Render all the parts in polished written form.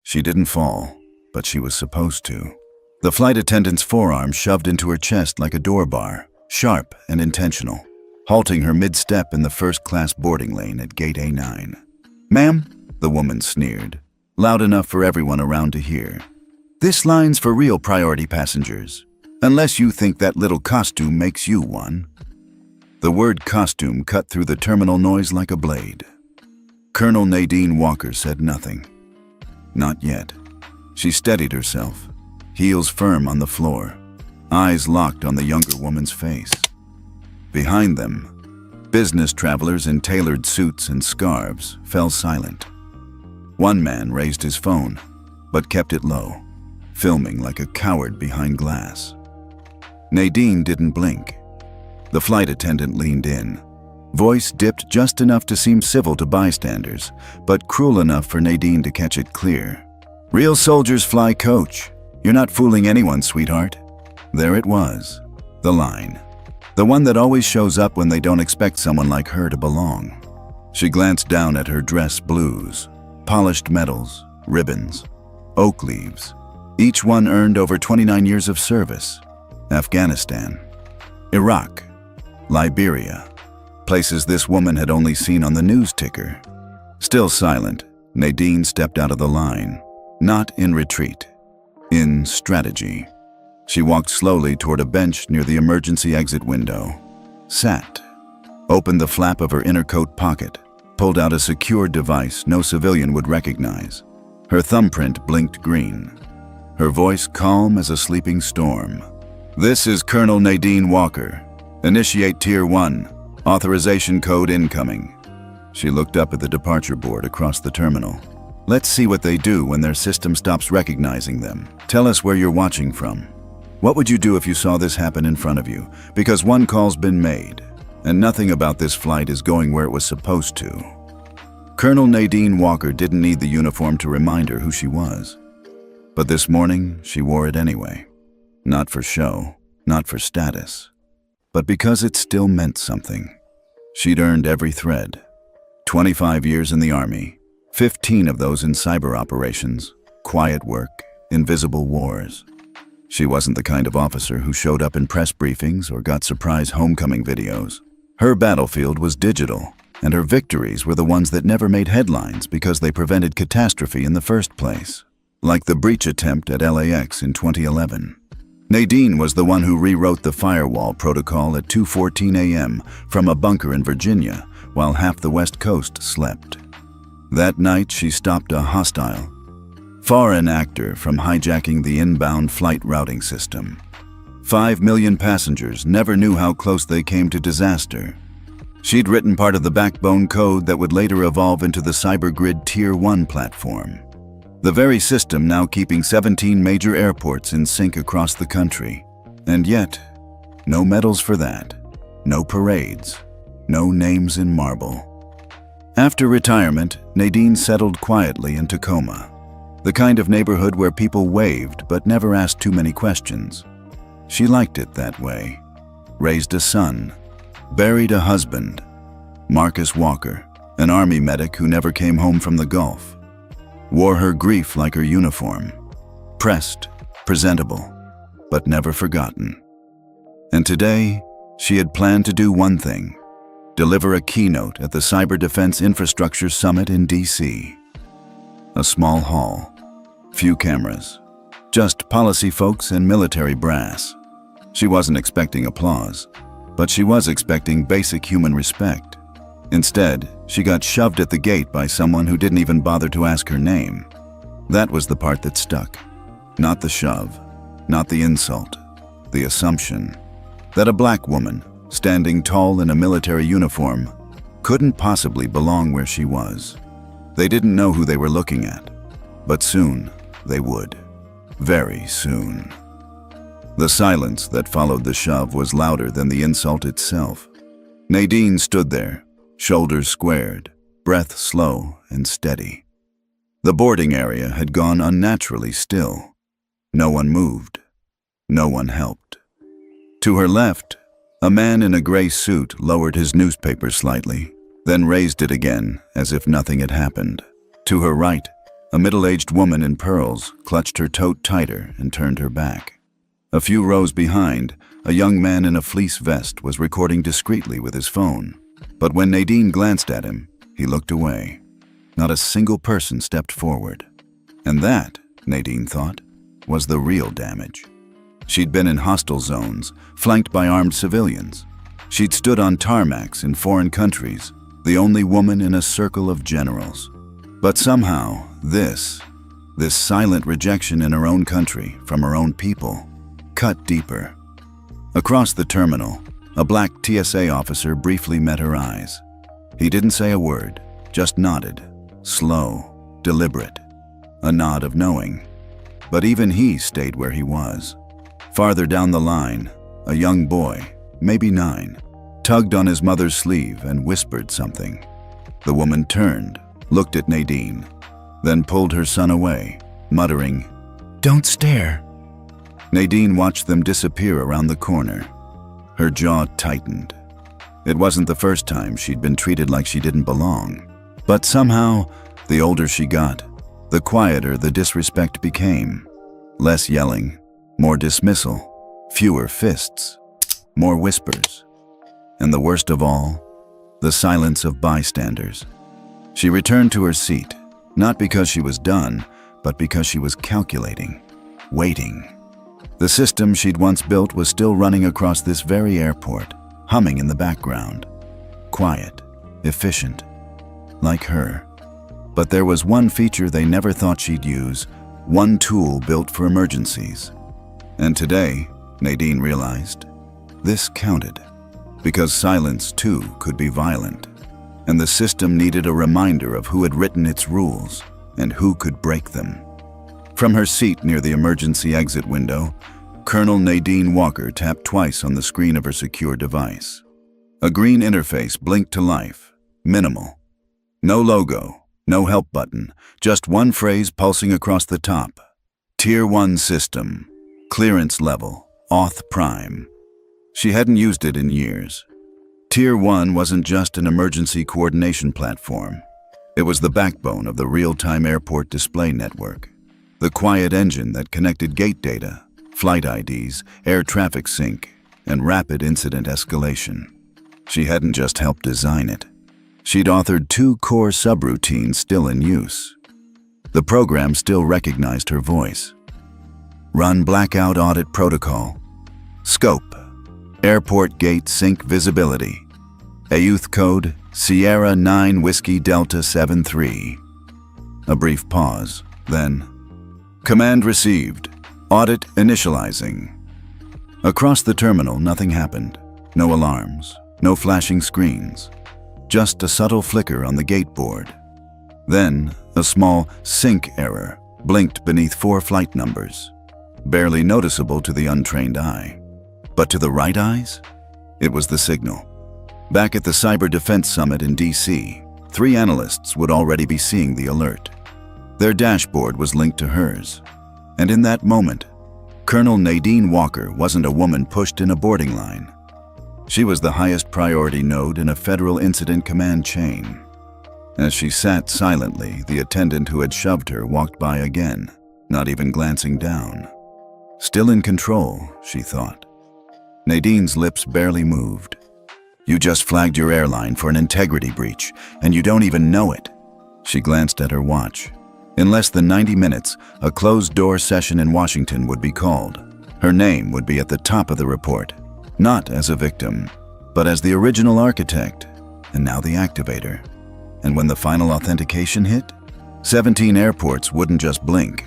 She didn't fall, but she was supposed to. The flight attendant's forearm shoved into her chest like a door bar, sharp and intentional, halting her mid-step in the first-class boarding lane at gate A9. "Ma'am," the woman sneered, loud enough for everyone around to hear. "This line's for real priority passengers, unless you think that little costume makes you one." The word costume cut through the terminal noise like a blade. Colonel Nadine Walker said nothing. Not yet. She steadied herself, heels firm on the floor, eyes locked on the younger woman's face. Behind them, business travelers in tailored suits and scarves fell silent. One man raised his phone, but kept it low, filming like a coward behind glass. Nadine didn't blink. The flight attendant leaned in, voice dipped just enough to seem civil to bystanders, but cruel enough for Nadine to catch it clear. "Real soldiers fly coach. You're not fooling anyone, sweetheart." There it was, the line. The one that always shows up when they don't expect someone like her to belong. She glanced down at her dress blues, polished medals, ribbons, oak leaves. Each one earned over 29 years of service. Afghanistan, Iraq, Liberia, places this woman had only seen on the news ticker. Still silent, Nadine stepped out of the line, not in retreat, in strategy. She walked slowly toward a bench near the emergency exit window, sat, opened the flap of her inner coat pocket, pulled out a secure device no civilian would recognize. Her thumbprint blinked green, her voice calm as a sleeping storm. "This is Colonel Nadine Walker. Initiate Tier 1. Authorization code incoming." She looked up at the departure board across the terminal. "Let's see what they do when their system stops recognizing them. Tell us where you're watching from. What would you do if you saw this happen in front of you? Because one call's been made, and nothing about this flight is going where it was supposed to." Colonel Nadine Walker didn't need the uniform to remind her who she was. But this morning, she wore it anyway. Not for show, not for status, but because it still meant something. She'd earned every thread. 25 years in the Army, 15 of those in cyber operations, quiet work, invisible wars. She wasn't the kind of officer who showed up in press briefings or got surprise homecoming videos. Her battlefield was digital, and her victories were the ones that never made headlines because they prevented catastrophe in the first place, like the breach attempt at LAX in 2011. Nadine was the one who rewrote the firewall protocol at 2:14 a.m. from a bunker in Virginia while half the West Coast slept. That night, she stopped a hostile, foreign actor from hijacking the inbound flight routing system. 5 million passengers never knew how close they came to disaster. She'd written part of the backbone code that would later evolve into the CyberGrid Tier 1 platform. The very system now keeping 17 major airports in sync across the country. And yet, no medals for that, no parades, no names in marble. After retirement, Nadine settled quietly in Tacoma, the kind of neighborhood where people waved but never asked too many questions. She liked it that way. Raised a son, buried a husband, Marcus Walker, an Army medic who never came home from the Gulf. Wore her grief like her uniform, pressed, presentable, but never forgotten. And today, she had planned to do one thing: deliver a keynote at the Cyber Defense Infrastructure Summit in DC. A small hall, few cameras, just policy folks and military brass. She wasn't expecting applause, but she was expecting basic human respect. Instead, she got shoved at the gate by someone who didn't even bother to ask her name. That was the part that stuck. Not the shove, not the insult, the assumption that a black woman, standing tall in a military uniform, couldn't possibly belong where she was. They didn't know who they were looking at, but soon they would. Very soon. The silence that followed the shove was louder than the insult itself. Nadine stood there, shoulders squared, breath slow and steady. The boarding area had gone unnaturally still. No one moved. No one helped. To her left, a man in a gray suit lowered his newspaper slightly, then raised it again as if nothing had happened. To her right, A middle-aged woman in pearls clutched her tote tighter and turned her back. A few rows behind, a young man in a fleece vest was recording discreetly with his phone. But when Nadine glanced at him, he looked away. Not a single person stepped forward. And that, Nadine thought, was the real damage. She'd been in hostile zones, flanked by armed civilians. She'd stood on tarmacs in foreign countries, the only woman in a circle of generals. But somehow, this silent rejection in her own country, from her own people, cut deeper. Across the terminal, a black TSA officer briefly met her eyes. He didn't say a word, just nodded, slow, deliberate, a nod of knowing. But even he stayed where he was. Farther down the line, a young boy, maybe 9, tugged on his mother's sleeve and whispered something. The woman turned, looked at Nadine, then pulled her son away, muttering, "Don't stare." Nadine watched them disappear around the corner. Her jaw tightened. It wasn't the first time she'd been treated like she didn't belong. But somehow, the older she got, the quieter the disrespect became. Less yelling, more dismissal, fewer fists, more whispers. And the worst of all, the silence of bystanders. She returned to her seat, not because she was done, but because she was calculating, waiting. The system she'd once built was still running across this very airport, humming in the background. Quiet, efficient, like her. But there was one feature they never thought she'd use, one tool built for emergencies. And today, Nadine realized, this counted. Because silence, too, could be violent. And the system needed a reminder of who had written its rules and who could break them. From her seat near the emergency exit window, Colonel Nadine Walker tapped twice on the screen of her secure device. A green interface blinked to life, minimal. No logo, no help button, just one phrase pulsing across the top. Tier 1 system, clearance level, Auth Prime. She hadn't used it in years. Tier 1 wasn't just an emergency coordination platform. It was the backbone of the real-time airport display network. The quiet engine that connected gate data, flight IDs, air traffic sync, and rapid incident escalation. She hadn't just helped design it. She'd authored 2 core subroutines still in use. The program still recognized her voice. Run blackout audit protocol. Scope. Airport gate sync visibility. AUTH code Sierra 9 Whiskey Delta 73. A brief pause, then command received. Audit initializing. Across the terminal, nothing happened. No alarms, no flashing screens. Just a subtle flicker on the gate board. Then, a small sync error blinked beneath 4 flight numbers. Barely noticeable to the untrained eye. But to the right eyes, it was the signal. Back at the Cyber Defense Summit in DC, 3 analysts would already be seeing the alert. Their dashboard was linked to hers. And in that moment, Colonel Nadine Walker wasn't a woman pushed in a boarding line. She was the highest priority node in a federal incident command chain. As she sat silently, the attendant who had shoved her walked by again, not even glancing down. Still in control, she thought. Nadine's lips barely moved. You just flagged your airline for an integrity breach, and you don't even know it. She glanced at her watch. In less than 90 minutes, a closed-door session in Washington would be called. Her name would be at the top of the report, not as a victim, but as the original architect, and now the activator. And when the final authentication hit, 17 airports wouldn't just blink,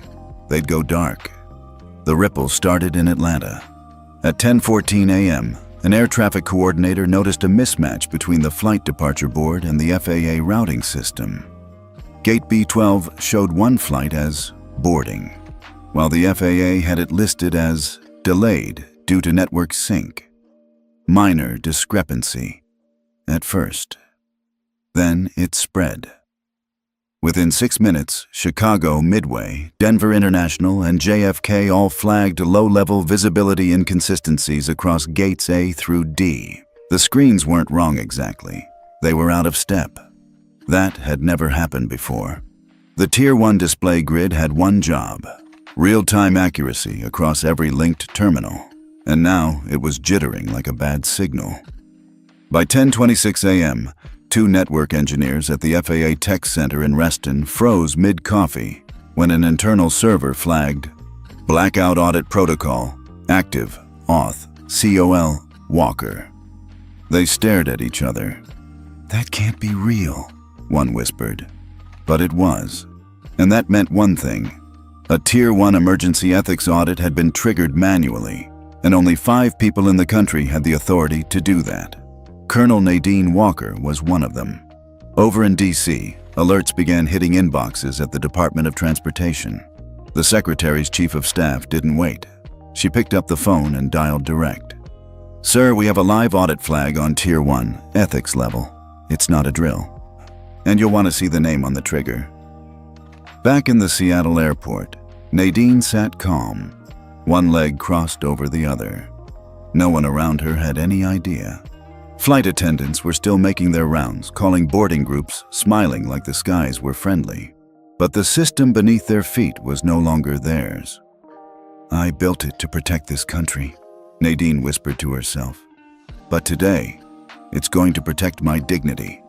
they'd go dark. The ripple started in Atlanta. At 10:14 a.m., an air traffic coordinator noticed a mismatch between the flight departure board and the FAA routing system. Gate B12 showed one flight as boarding, while the FAA had it listed as delayed due to network sync. Minor discrepancy, at first. Then it spread. Within 6 minutes, Chicago, Midway, Denver International, and JFK all flagged low-level visibility inconsistencies across gates A through D. The screens weren't wrong exactly. They were out of step. That had never happened before. The Tier 1 display grid had one job: real-time accuracy across every linked terminal. And now it was jittering like a bad signal. By 10:26 a.m., two network engineers at the FAA Tech Center in Reston froze mid-coffee when an internal server flagged Blackout Audit Protocol, Active, Auth, COL, Walker. They stared at each other. "That can't be real," one whispered. But it was. And that meant one thing. A Tier 1 emergency ethics audit had been triggered manually, and only 5 people in the country had the authority to do that. Colonel Nadine Walker was one of them. Over in D.C., alerts began hitting inboxes at the Department of Transportation. The Secretary's Chief of Staff didn't wait. She picked up the phone and dialed direct. "Sir, we have a live audit flag on Tier 1, ethics level. It's not a drill. And you'll want to see the name on the trigger." Back in the Seattle airport, Nadine sat calm, one leg crossed over the other. No one around her had any idea. Flight attendants were still making their rounds, calling boarding groups, smiling like the skies were friendly. But the system beneath their feet was no longer theirs. "I built it to protect this country," Nadine whispered to herself. "But today, it's going to protect my dignity."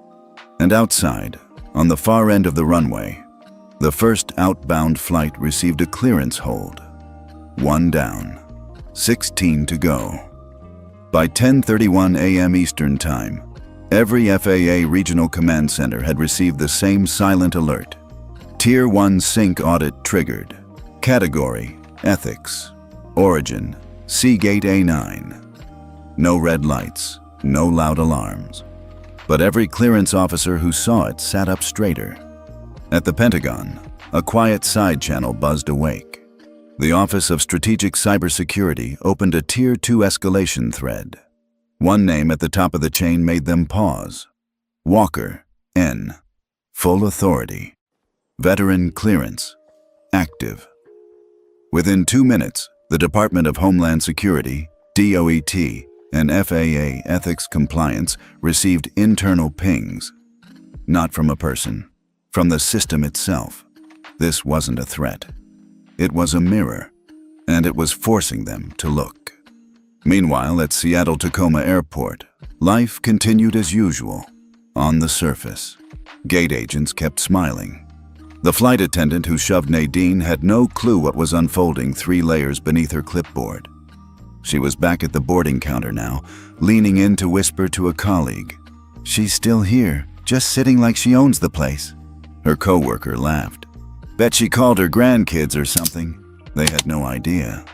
And outside, on the far end of the runway, the first outbound flight received a clearance hold. 1 down, 16 to go. By 10:31 a.m. Eastern Time, every FAA Regional Command Center had received the same silent alert. Tier 1 sync audit triggered. Category: Ethics. Origin: Seagate A9. No red lights, no loud alarms. But every clearance officer who saw it sat up straighter. At the Pentagon, a quiet side channel buzzed awake. The Office of Strategic Cybersecurity opened a Tier 2 escalation thread. One name at the top of the chain made them pause. Walker, N. Full authority. Veteran clearance. Active. Within 2 minutes, the Department of Homeland Security, DOET, and FAA Ethics Compliance received internal pings. Not from a person, from the system itself. This wasn't a threat. It was a mirror, and it was forcing them to look. Meanwhile, at Seattle-Tacoma Airport, life continued as usual. On the surface, gate agents kept smiling. The flight attendant who shoved Nadine had no clue what was unfolding 3 layers beneath her clipboard. She was back at the boarding counter now, leaning in to whisper to a colleague. "She's still here, just sitting like she owns the place." Her coworker laughed. "Bet she called her grandkids or something." They had no idea.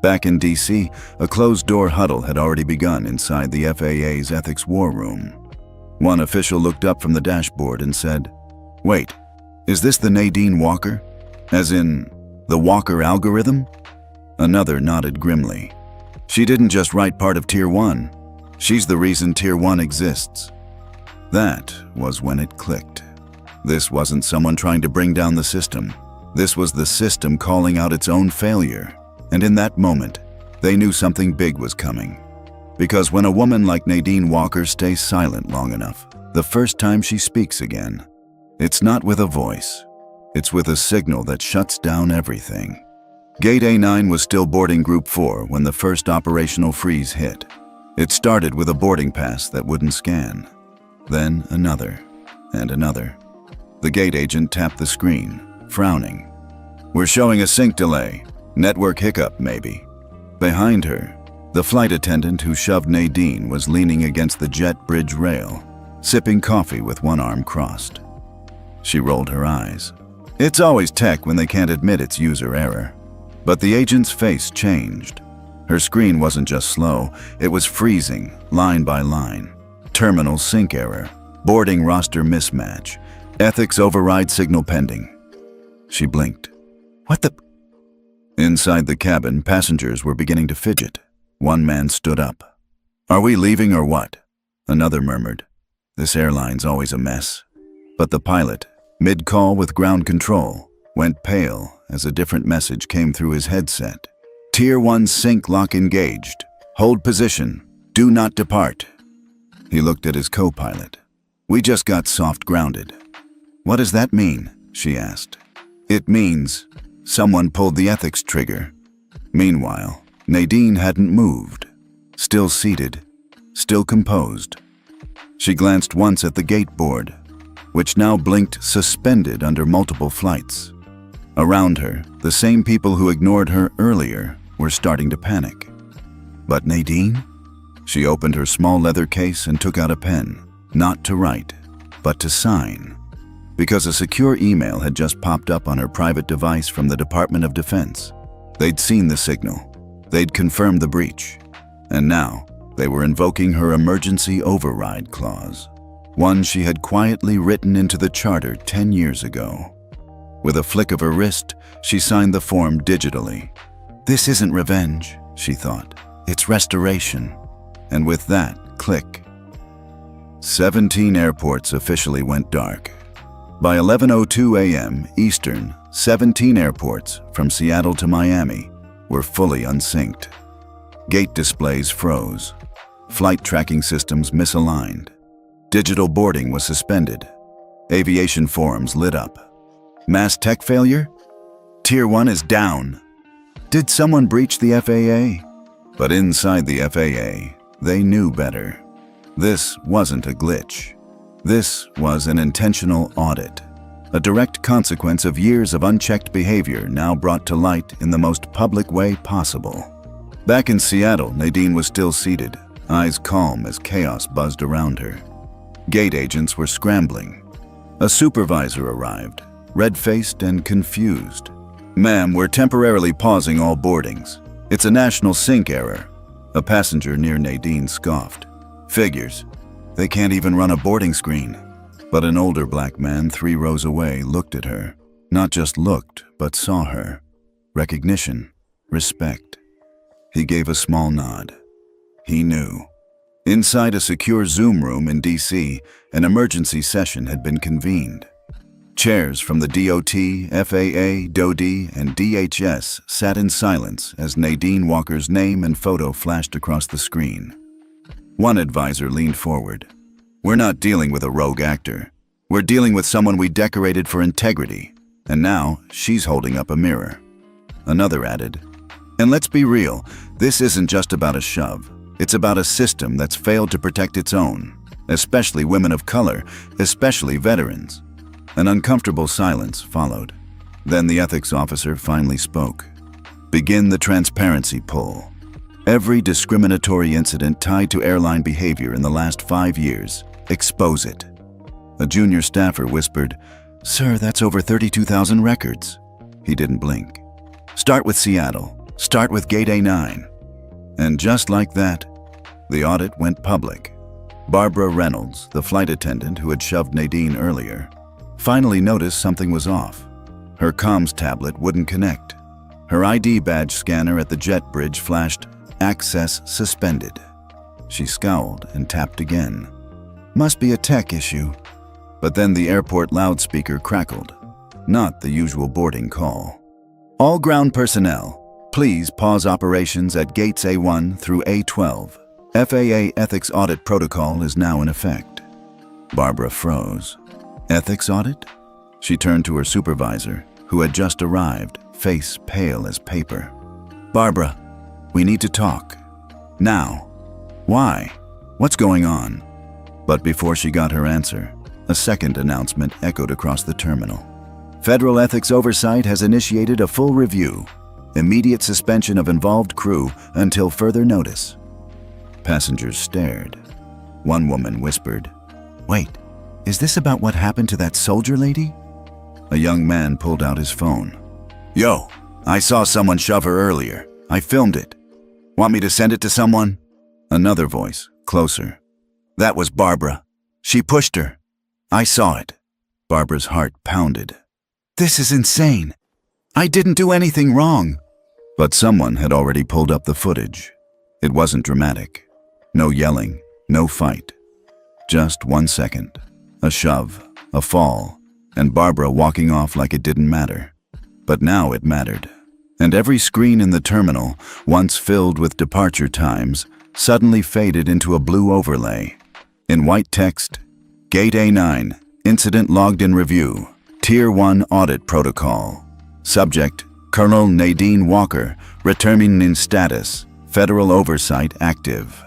Back in D.C., a closed-door huddle had already begun inside the FAA's ethics war room. One official looked up from the dashboard and said, "Wait, is this the Nadine Walker? As in, the Walker algorithm?" Another nodded grimly. "She didn't just write part of Tier 1. She's the reason Tier 1 exists." That was when it clicked. This wasn't someone trying to bring down the system. This was the system calling out its own failure. And in that moment, they knew something big was coming. Because when a woman like Nadine Walker stays silent long enough, the first time she speaks again, it's not with a voice. It's with a signal that shuts down everything. Gate A9 was still boarding Group 4 when the first operational freeze hit. It started with a boarding pass that wouldn't scan. Then another, and another. The gate agent tapped the screen, frowning. "We're showing a sync delay. Network hiccup, maybe." Behind her, the flight attendant who shoved Nadine was leaning against the jet bridge rail, sipping coffee with one arm crossed. She rolled her eyes. It's always tech when they can't admit it's user error. But the agent's face changed. Her screen wasn't just slow, it was freezing, line by line. Terminal sync error, boarding roster mismatch, ethics override signal pending. She blinked. "What the—" Inside the cabin, passengers were beginning to fidget. One man stood up. "Are we leaving or what?" Another murmured. "This airline's always a mess." But the pilot, mid-call with ground control, went pale as a different message came through his headset. "Tier 1 sync lock engaged. Hold position. Do not depart." He looked at his co-pilot. "We just got soft grounded." "What does that mean?" she asked. "It means someone pulled the ethics trigger." Meanwhile, Nadine hadn't moved, still seated, still composed. She glanced once at the gate board, which now blinked suspended under multiple flights. Around her, the same people who ignored her earlier were starting to panic. But Nadine? She opened her small leather case and took out a pen, not to write, but to sign. Because a secure email had just popped up on her private device from the Department of Defense. They'd seen the signal. They'd confirmed the breach. And now, they were invoking her emergency override clause, one she had quietly written into the charter 10 years ago. With a flick of her wrist, she signed the form digitally. "This isn't revenge," she thought. "It's restoration." And with that, click. 17 airports officially went dark. By 11:02 a.m. Eastern, 17 airports, from Seattle to Miami, were fully unsynced. Gate displays froze. Flight tracking systems misaligned. Digital boarding was suspended. Aviation forums lit up. Mass tech failure? Tier 1 is down. Did someone breach the FAA? But inside the FAA, they knew better. This wasn't a glitch. This was an intentional audit, a direct consequence of years of unchecked behavior now brought to light in the most public way possible. Back in Seattle, Nadine was still seated, eyes calm as chaos buzzed around her. Gate agents were scrambling. A supervisor arrived, red-faced and confused. "Ma'am, we're temporarily pausing all boardings. It's a national sync error." A passenger near Nadine scoffed. "Figures. They can't even run a boarding screen." But an older black man 3 rows away looked at her. Not just looked, but saw her. Recognition. Respect. He gave a small nod. He knew. Inside a secure Zoom room in D.C., an emergency session had been convened. Chairs from the DOT, FAA, DOD, and DHS sat in silence as Nadine Walker's name and photo flashed across the screen. One advisor leaned forward. "We're not dealing with a rogue actor. We're dealing with someone we decorated for integrity. And now, she's holding up a mirror." Another added, "And let's be real, this isn't just about a shove. It's about a system that's failed to protect its own, especially women of color, especially veterans." An uncomfortable silence followed. Then the ethics officer finally spoke. "Begin the transparency pull. Every discriminatory incident tied to airline behavior in the last 5 years, expose it." A junior staffer whispered, "Sir, that's over 32,000 records." He didn't blink. "Start with Seattle. Start with Gate A9. And just like that, the audit went public. Barbara Reynolds, the flight attendant who had shoved Nadine earlier, finally noticed something was off. Her comms tablet wouldn't connect. Her ID badge scanner at the jet bridge flashed, "Access suspended." She scowled and tapped again. "Must be a tech issue." But then the airport loudspeaker crackled. Not the usual boarding call. "All ground personnel, please pause operations at gates A1 through A12. FAA ethics audit protocol is now in effect." Barbara froze. "Ethics audit?" She turned to her supervisor, who had just arrived, face pale as paper. "Barbara, we need to talk. Now. Why? What's going on?" But before she got her answer, a second announcement echoed across the terminal. "Federal Ethics Oversight has initiated a full review. Immediate suspension of involved crew until further notice." Passengers stared. One woman whispered, "Wait, is this about what happened to that soldier lady?" A young man pulled out his phone. "Yo, I saw someone shove her earlier. I filmed it. Want me to send it to someone?" Another voice, closer. "That was Barbara. She pushed her. I saw it." Barbara's heart pounded. "This is insane. I didn't do anything wrong." But someone had already pulled up the footage. It wasn't dramatic. No yelling, no fight. Just 1 second. A shove, a fall, and Barbara walking off like it didn't matter. But now it mattered. And every screen in the terminal, once filled with departure times, suddenly faded into a blue overlay. In white text, Gate A9, incident logged in review, Tier 1 Audit Protocol. Subject, Colonel Nadine Walker, returning in status. Federal oversight active.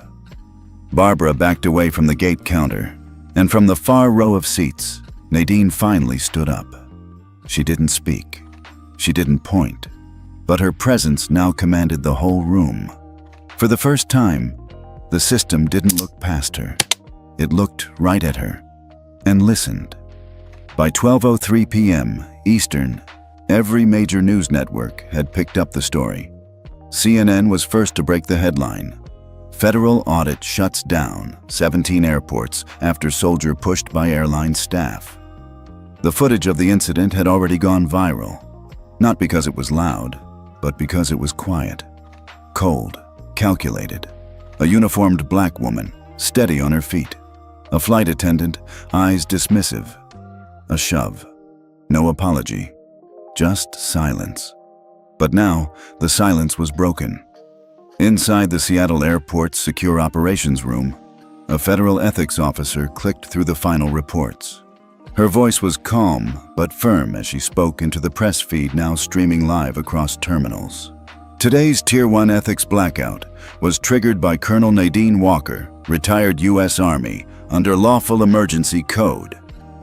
Barbara backed away from the gate counter, and from the far row of seats, Nadine finally stood up. She didn't speak. She didn't point. But her presence now commanded the whole room. For the first time, the system didn't look past her. It looked right at her and listened. By 12:03 p.m. Eastern, every major news network had picked up the story. CNN was first to break the headline. Federal audit shuts down 17 airports after soldier pushed by airline staff. The footage of the incident had already gone viral, not because it was loud, but because it was quiet, cold, calculated. A uniformed black woman, steady on her feet. A flight attendant, eyes dismissive. A shove. No apology. Just silence. But now, the silence was broken. Inside the Seattle Airport's secure operations room, a federal ethics officer clicked through the final reports. Her voice was calm but firm as she spoke into the press feed now streaming live across terminals. Today's Tier 1 ethics blackout was triggered by Colonel Nadine Walker, retired U.S. Army, under Lawful Emergency Code.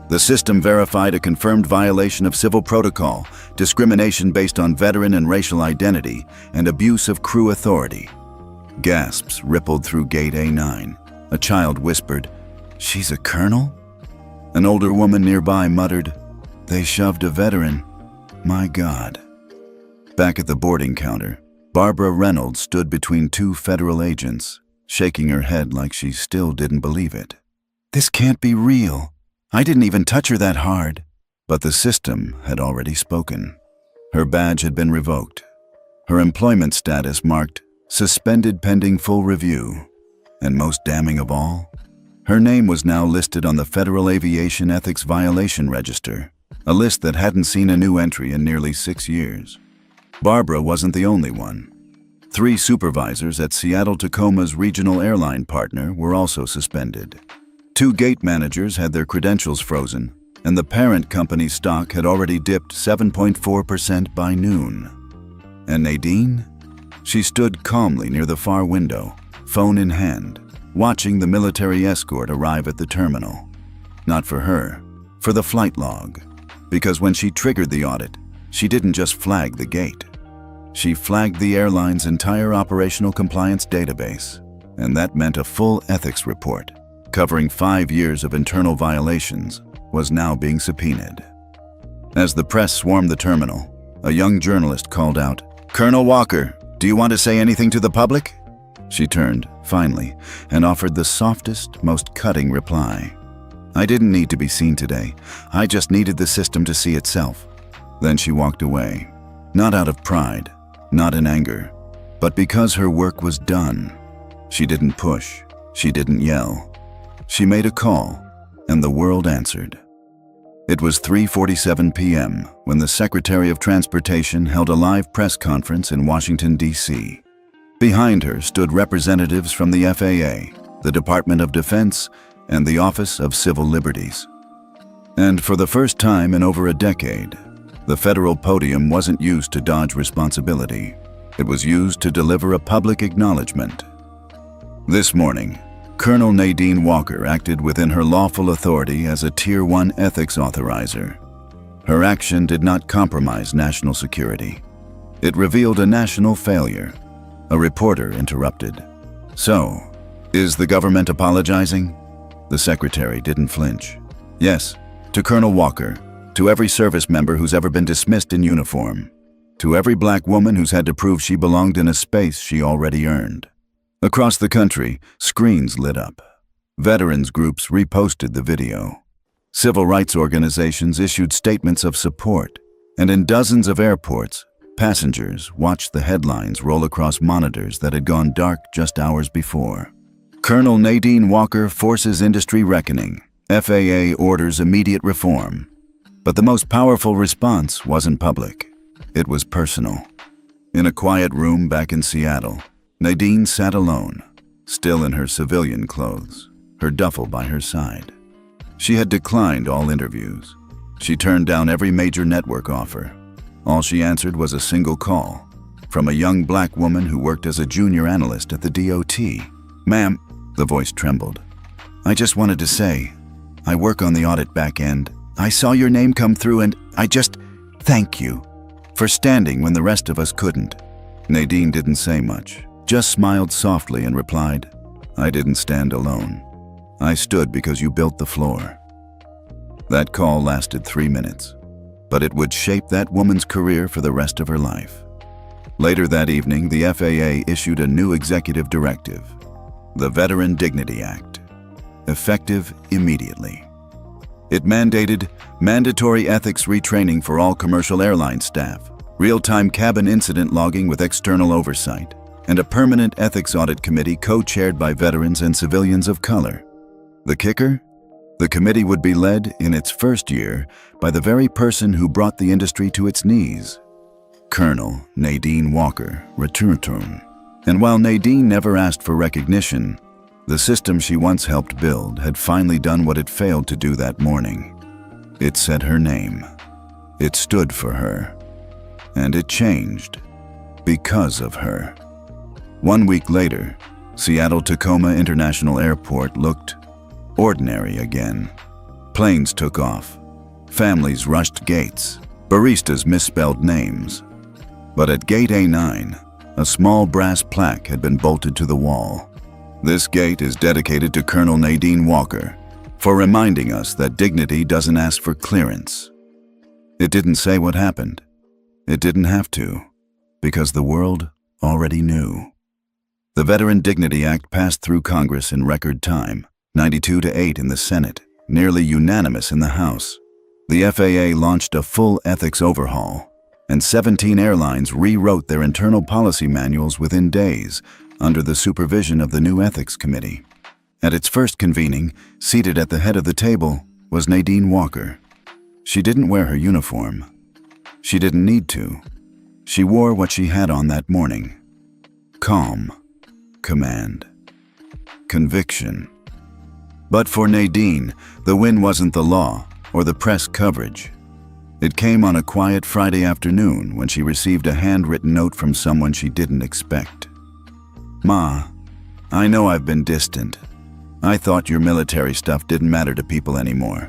The system verified a confirmed violation of civil protocol, discrimination based on veteran and racial identity, and abuse of crew authority. Gasps rippled through Gate A9. A child whispered, "She's a colonel?" An older woman nearby muttered, "They shoved a veteran. My God." Back at the boarding counter, Barbara Reynolds stood between two federal agents, shaking her head like she still didn't believe it. "This can't be real. I didn't even touch her that hard." But the system had already spoken. Her badge had been revoked. Her employment status marked suspended pending full review. And most damning of all, her name was now listed on the Federal Aviation Ethics Violation Register, a list that hadn't seen a new entry in nearly 6 years. Barbara wasn't the only one. 3 supervisors at Seattle-Tacoma's regional airline partner were also suspended. 2 gate managers had their credentials frozen, and the parent company's stock had already dipped 7.4% by noon. And Nadine? She stood calmly near the far window, phone in hand, watching the military escort arrive at the terminal. Not for her, for the flight log. Because when she triggered the audit, she didn't just flag the gate. She flagged the airline's entire operational compliance database, and that meant a full ethics report, covering 5 years of internal violations, was now being subpoenaed. As the press swarmed the terminal, a young journalist called out, "Colonel Walker, do you want to say anything to the public?" She turned, finally, and offered the softest, most cutting reply. "I didn't need to be seen today. I just needed the system to see itself." Then she walked away, not out of pride, not in anger, but because her work was done. She didn't push, she didn't yell. She made a call, and the world answered. It was 3:47 p.m. when the Secretary of Transportation held a live press conference in Washington, D.C. Behind her stood representatives from the FAA, the Department of Defense, and the Office of Civil Liberties. And for the first time in over a decade, the federal podium wasn't used to dodge responsibility. It was used to deliver a public acknowledgement. This morning, Colonel Nadine Walker acted within her lawful authority as a Tier 1 ethics authorizer. Her action did not compromise national security. It revealed a national failure. A reporter interrupted. "So, is the government apologizing?" The secretary didn't flinch. "Yes, to Colonel Walker, to every service member who's ever been dismissed in uniform, to every black woman who's had to prove she belonged in a space she already earned." Across the country, screens lit up. Veterans groups reposted the video. Civil rights organizations issued statements of support, and in dozens of airports, passengers watched the headlines roll across monitors that had gone dark just hours before. Colonel Nadine Walker forces industry reckoning. FAA orders immediate reform. But the most powerful response wasn't public. It was personal. In a quiet room back in Seattle, Nadine sat alone, still in her civilian clothes, her duffel by her side. She had declined all interviews. She turned down every major network offer. All she answered was a single call from a young black woman who worked as a junior analyst at the DOT. "Ma'am," the voice trembled. "I just wanted to say, I work on the audit back end. I saw your name come through and I just thank you for standing when the rest of us couldn't." Nadine didn't say much, just smiled softly and replied, "I didn't stand alone. I stood because you built the floor." That call lasted 3 minutes, but it would shape that woman's career for the rest of her life. Later that evening, the FAA issued a new executive directive, the Veteran Dignity Act, effective immediately. It mandated mandatory ethics retraining for all commercial airline staff, real-time cabin incident logging with external oversight, and a permanent ethics audit committee co-chaired by veterans and civilians of color. The kicker? The committee would be led, in its first year, by the very person who brought the industry to its knees, Colonel Nadine Walker, Return. And while Nadine never asked for recognition, the system she once helped build had finally done what it failed to do that morning. It said her name. It stood for her. And it changed because of her. 1 week later, Seattle-Tacoma International Airport looked ordinary again. Planes took off. Families rushed gates. Baristas misspelled names. But at Gate A9, a small brass plaque had been bolted to the wall. "This gate is dedicated to Colonel Nadine Walker for reminding us that dignity doesn't ask for clearance." It didn't say what happened. It didn't have to, because the world already knew. The Veteran Dignity Act passed through Congress in record time, 92-8 in the Senate, nearly unanimous in the House. The FAA launched a full ethics overhaul, and 17 airlines rewrote their internal policy manuals within days under the supervision of the new Ethics Committee. At its first convening, seated at the head of the table, was Nadine Walker. She didn't wear her uniform. She didn't need to. She wore what she had on that morning. Calm, command, conviction. But for Nadine, the win wasn't the law or the press coverage. It came on a quiet Friday afternoon when she received a handwritten note from someone she didn't expect. "Ma, I know I've been distant. I thought your military stuff didn't matter to people anymore.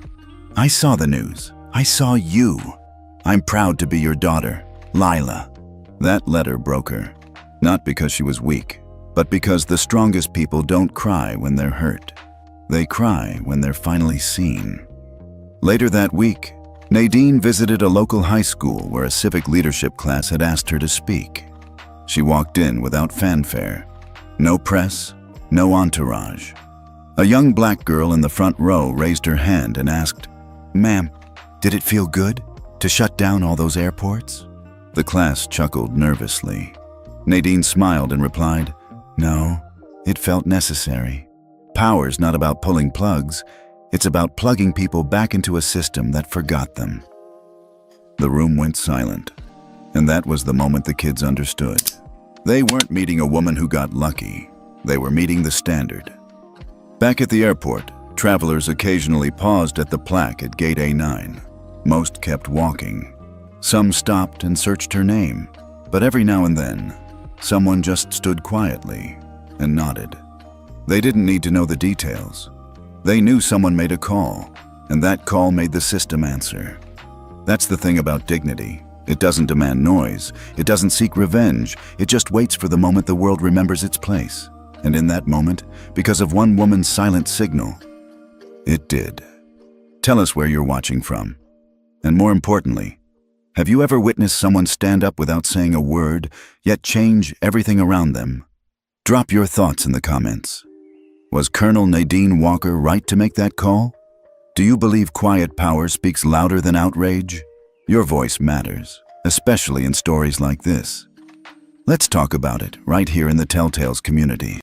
I saw the news. I saw you. I'm proud to be your daughter, Lila." That letter broke her, not because she was weak, but because the strongest people don't cry when they're hurt. They cry when they're finally seen. Later that week, Nadine visited a local high school where a civic leadership class had asked her to speak. She walked in without fanfare. No press, no entourage. A young black girl in the front row raised her hand and asked, "Ma'am, did it feel good to shut down all those airports?" The class chuckled nervously. Nadine smiled and replied, "No, it felt necessary. Power's not about pulling plugs. It's about plugging people back into a system that forgot them." The room went silent, and that was the moment the kids understood. They weren't meeting a woman who got lucky. They were meeting the standard. Back at the airport, travelers occasionally paused at the plaque at Gate A9. Most kept walking. Some stopped and searched her name, but every now and then, someone just stood quietly and nodded. They didn't need to know the details. They knew someone made a call, and that call made the system answer. That's the thing about dignity. It doesn't demand noise. It doesn't seek revenge. It just waits for the moment the world remembers its place. And in that moment, because of one woman's silent signal, it did. Tell us where you're watching from. And more importantly, have you ever witnessed someone stand up without saying a word, yet change everything around them? Drop your thoughts in the comments. Was Colonel Nadine Walker right to make that call? Do you believe quiet power speaks louder than outrage? Your voice matters, especially in stories like this. Let's talk about it right here in the Telltales community.